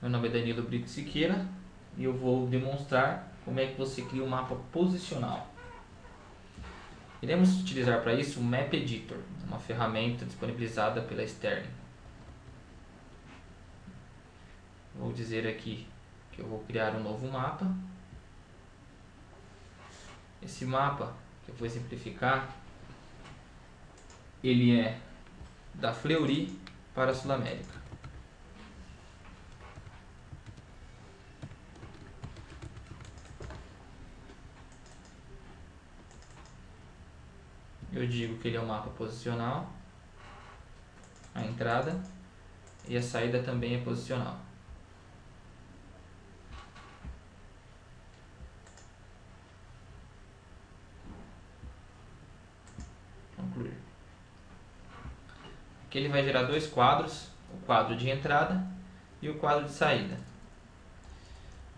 Meu nome é Danilo Brito Siqueira e eu vou demonstrar como é que você cria um mapa posicional. Iremos utilizar para isso o Map Editor, uma ferramenta disponibilizada pela Sterling. Vou dizer aqui que eu vou criar um novo mapa. Esse mapa, que eu vou simplificar, ele é da Fleury para a Sul América. Eu digo que ele é um mapa posicional, a entrada e a saída também é posicional. Concluir. Aqui ele vai gerar dois quadros, o quadro de entrada e o quadro de saída.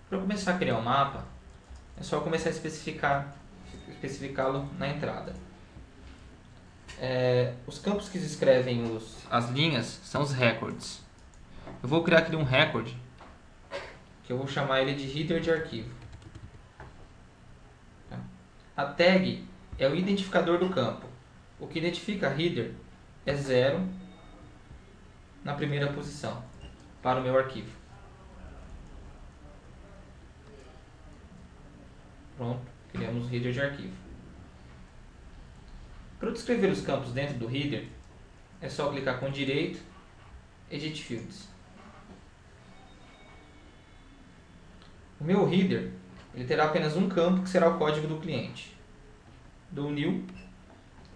Para começar a criar um mapa, é só começar a especificá-lo na entrada. Os campos que descrevem as linhas são os records. Eu vou criar aqui um record, que eu vou chamar ele de header de arquivo. A tag é o identificador do campo. O que identifica a header é 0 na primeira posição para o meu arquivo. Pronto, criamos o header de arquivo. Para descrever os campos dentro do header, é só clicar com direito, Edit Fields. O meu header ele terá apenas um campo, que será o código do cliente. Dou New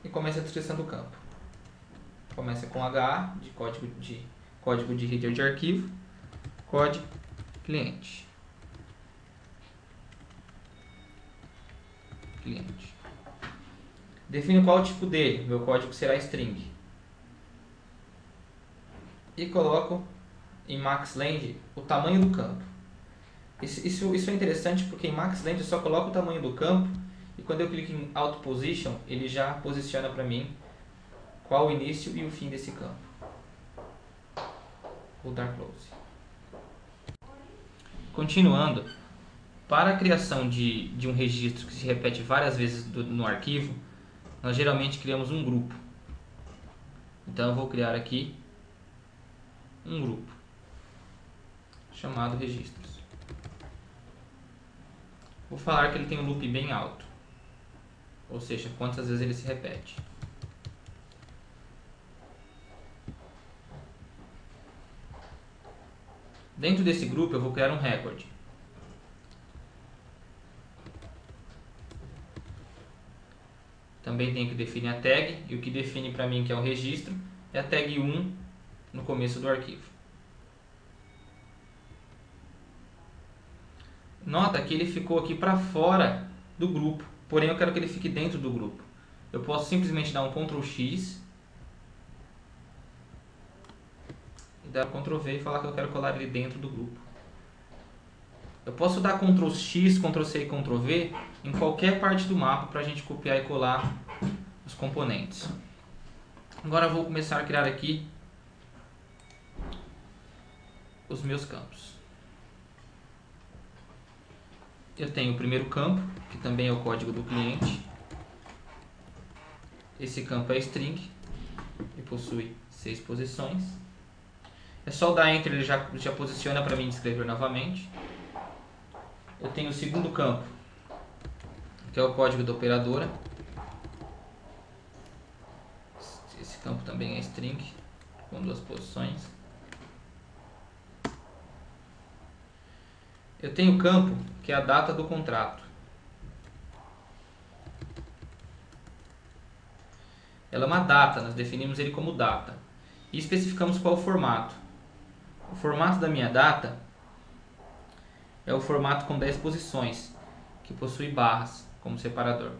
e começa a descrição do campo. Começa com HA, de código de header de arquivo, código cliente. Defino qual o tipo dele, meu código será string. E coloco em maxLang o tamanho do campo. Isso é interessante porque em maxLang eu só coloco o tamanho do campo e quando eu clico em Auto Position ele já posiciona para mim qual o início e o fim desse campo. Vou dar close. Continuando, para a criação de um registro que se repete várias vezes no arquivo, nós geralmente criamos um grupo. Então eu vou criar aqui um grupo chamado registros. Vou falar que ele tem um loop bem alto, ou seja, quantas vezes ele se repete. Dentro desse grupo eu vou criar um record. Também tenho que definir a tag, e o que define para mim que é o registro é a tag 1 no começo do arquivo. Nota que ele ficou aqui para fora do grupo, porém eu quero que ele fique dentro do grupo. Eu posso simplesmente dar um Ctrl X e dar um Ctrl V e falar que eu quero colar ele dentro do grupo. Eu posso dar Ctrl X, Ctrl C e Ctrl V em qualquer parte do mapa para a gente copiar e colar os componentes. Agora eu vou começar a criar aqui os meus campos. Eu tenho o primeiro campo, que também é o código do cliente. Esse campo é string e possui 6 posições. É só dar Enter, ele já posiciona para mim descrever novamente. Eu tenho o segundo campo, que é o código da operadora. Esse campo também é string, com 2 posições. Eu tenho o campo, que é a data do contrato. Ela é uma data, nós definimos ele como data. E especificamos qual o formato. O formato da minha data é o formato com 10 posições, que possui barras como separador.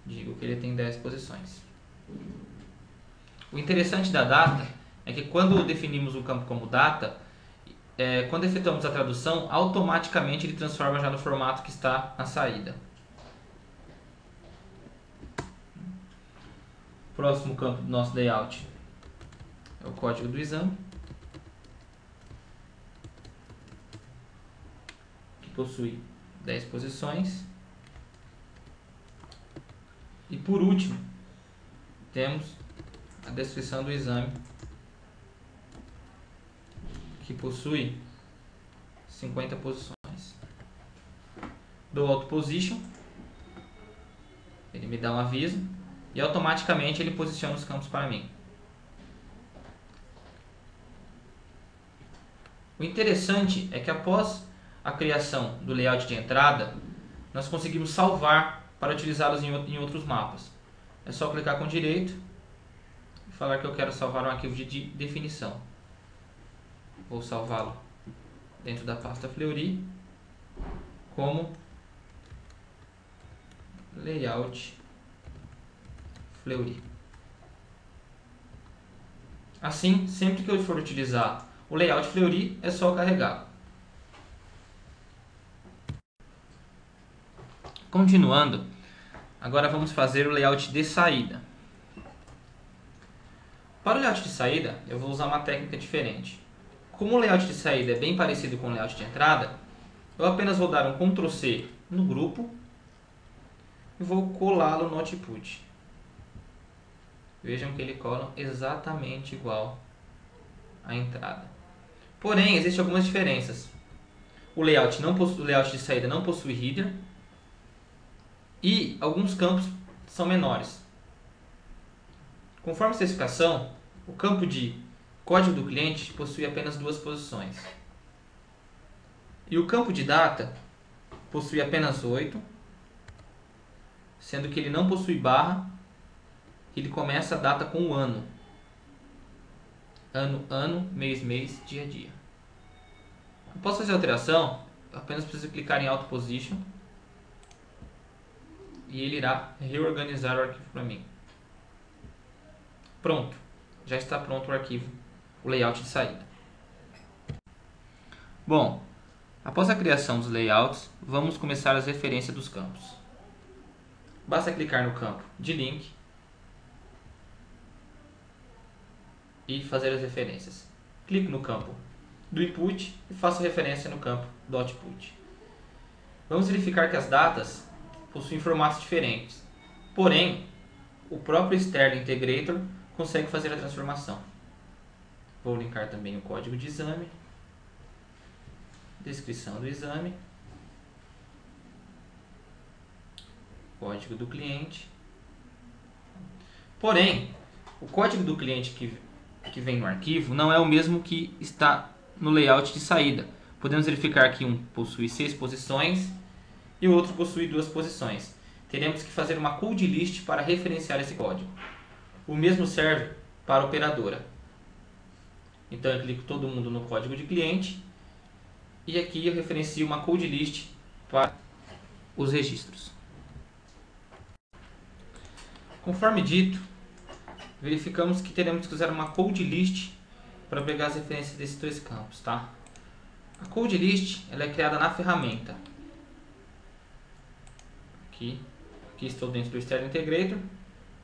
Digo que ele tem 10 posições. O interessante da data é que quando definimos o campo como data, quando efetuamos a tradução, automaticamente ele transforma já no formato que está na saída. Próximo campo do nosso layout é o código do exame. possui 10 posições. E por último, temos a descrição do exame, que possui 50 posições. Dou Auto Position, ele me dá um aviso e automaticamente ele posiciona os campos para mim. O interessante é que após a criação do layout de entrada, nós conseguimos salvar para utilizá-los em outros mapas. É só clicar com direito e falar que eu quero salvar um arquivo de definição. Vou salvá-lo dentro da pasta Fleury como layout Fleury. Assim, sempre que eu for utilizar o layout Fleury, é só carregar. Continuando, agora vamos fazer o layout de saída. Para o layout de saída, eu vou usar uma técnica diferente. Como o layout de saída é bem parecido com o layout de entrada, eu apenas vou dar um Ctrl C no grupo e vou colá-lo no output. Vejam que ele cola exatamente igual à entrada. Porém, existem algumas diferenças. O layout de saída não possui header e alguns campos são menores. Conforme a especificação, o campo de código do cliente possui apenas 2 posições. E o campo de data possui apenas 8, sendo que ele não possui barra, ele começa a data com o ano. Ano, mês, dia, dia. Após fazer a alteração, eu apenas preciso clicar em Auto Position e ele irá reorganizar o arquivo para mim. Pronto, já está pronto o arquivo, o layout de saída. Bom, após a criação dos layouts, vamos começar as referências dos campos. Basta clicar no campo de link e fazer as referências. Clico no campo do input e faço referência no campo do output. Vamos verificar que as datas possuem formatos diferentes, porém o próprio Sterling Integrator consegue fazer a transformação. Vou linkar também o código de exame, descrição do exame, código do cliente. Porém, o código do cliente que vem no arquivo não é o mesmo que está no layout de saída. Podemos verificar que um possui 6 posições e o outro possui 2 posições. Teremos que fazer uma code list para referenciar esse código. O mesmo serve para a operadora. Então eu clico todo mundo no código de cliente e aqui eu referencio uma code list para os registros. Conforme dito, verificamos que teremos que usar uma code list para pegar as referências desses 2 campos, tá? A code list ela é criada na ferramenta. Aqui estou dentro do Sterling Integrator,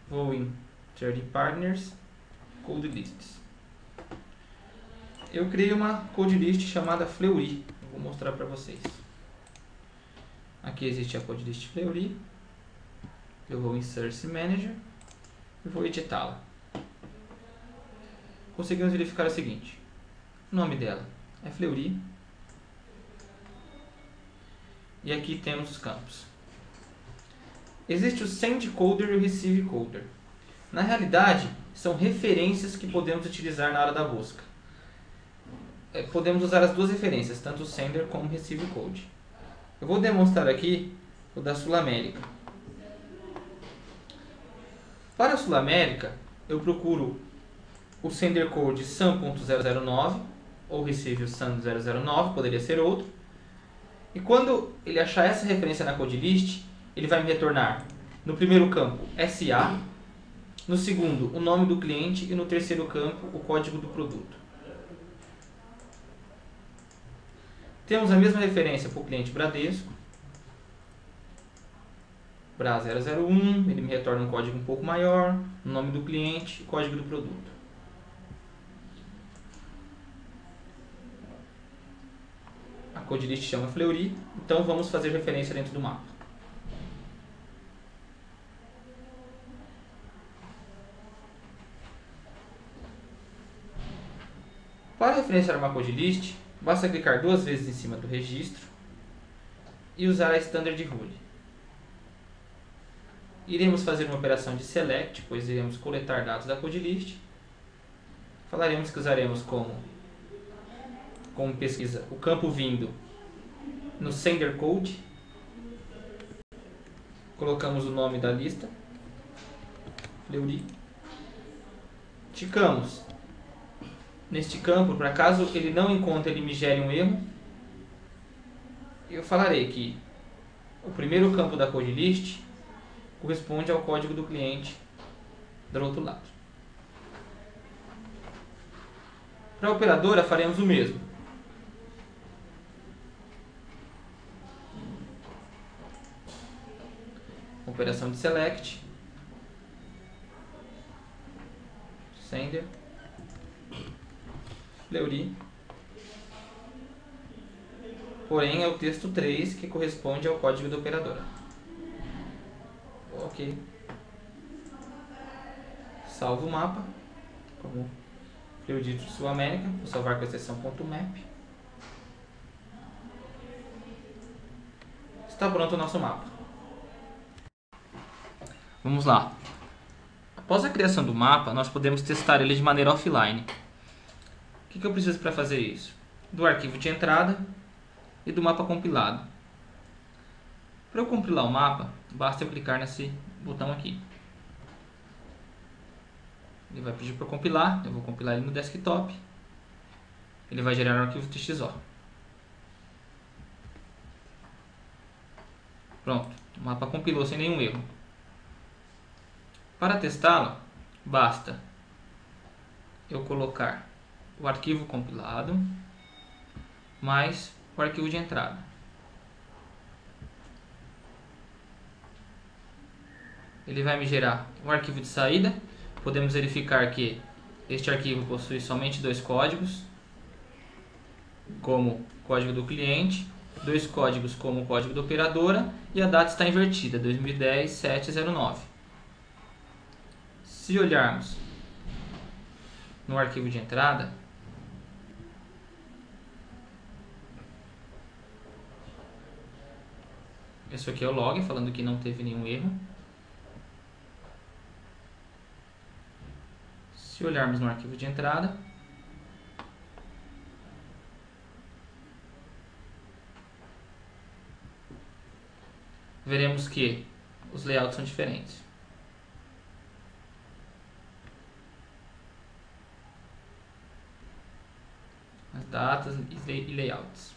vou em Third Partners, Code Lists. Eu criei uma code list chamada Fleury, vou mostrar para vocês. Aqui existe a code list Fleury, eu vou em Source Manager e vou editá-la. Conseguimos verificar o seguinte: o nome dela é Fleury e aqui temos os campos. Existe o Send Coder e o Receive Coder. Na realidade, são referências que podemos utilizar na hora da busca. Podemos usar as 2 referências, tanto o Sender como o Receive Code. Eu vou demonstrar aqui o da Sul América. Para a Sul América, eu procuro o Sender Code SAM.009 ou Receive SAM009, poderia ser outro. E quando ele achar essa referência na code list, ele vai me retornar no primeiro campo SA, no segundo o nome do cliente e no terceiro campo o código do produto. Temos a mesma referência para o cliente Bradesco, BRA001, ele me retorna um código um pouco maior, o nome do cliente e código do produto. A code list chama Fleury, então vamos fazer referência dentro do mapa. Para referenciar uma code list, basta clicar 2 vezes em cima do registro e usar a Standard Rule. Iremos fazer uma operação de select, pois iremos coletar dados da code list. Falaremos que usaremos como pesquisa o campo vindo no sender code. Colocamos o nome da lista, Fleury. Ticamos neste campo, para caso ele não encontre, ele me gere um erro. Eu falarei que o primeiro campo da code list corresponde ao código do cliente do outro lado. Para a operadora faremos o mesmo. Operação de select, sender, Fleury. Porém é o texto 3 que corresponde ao código da operadora. Ok. Salvo o mapa como Fleury de Sul América. Vou salvar com a exceção .map. Está pronto o nosso mapa. Vamos lá. Após a criação do mapa, nós podemos testar ele de maneira offline. O que eu preciso para fazer isso? Do arquivo de entrada e do mapa compilado. Para eu compilar o mapa, basta eu clicar nesse botão aqui. Ele vai pedir para eu compilar, eu vou compilar ele no desktop. Ele vai gerar um arquivo TXO. Pronto, o mapa compilou sem nenhum erro. Para testá-lo, basta eu colocar o arquivo compilado mais o arquivo de entrada. Ele vai me gerar um arquivo de saída. Podemos verificar que este arquivo possui somente 2 códigos, como o código do cliente, 2 códigos como o código da operadora, e a data está invertida, 2010-709. Se olharmos no arquivo de entrada, esse aqui é o log, falando que não teve nenhum erro. Se olharmos no arquivo de entrada, veremos que os layouts são diferentes. As datas e layouts.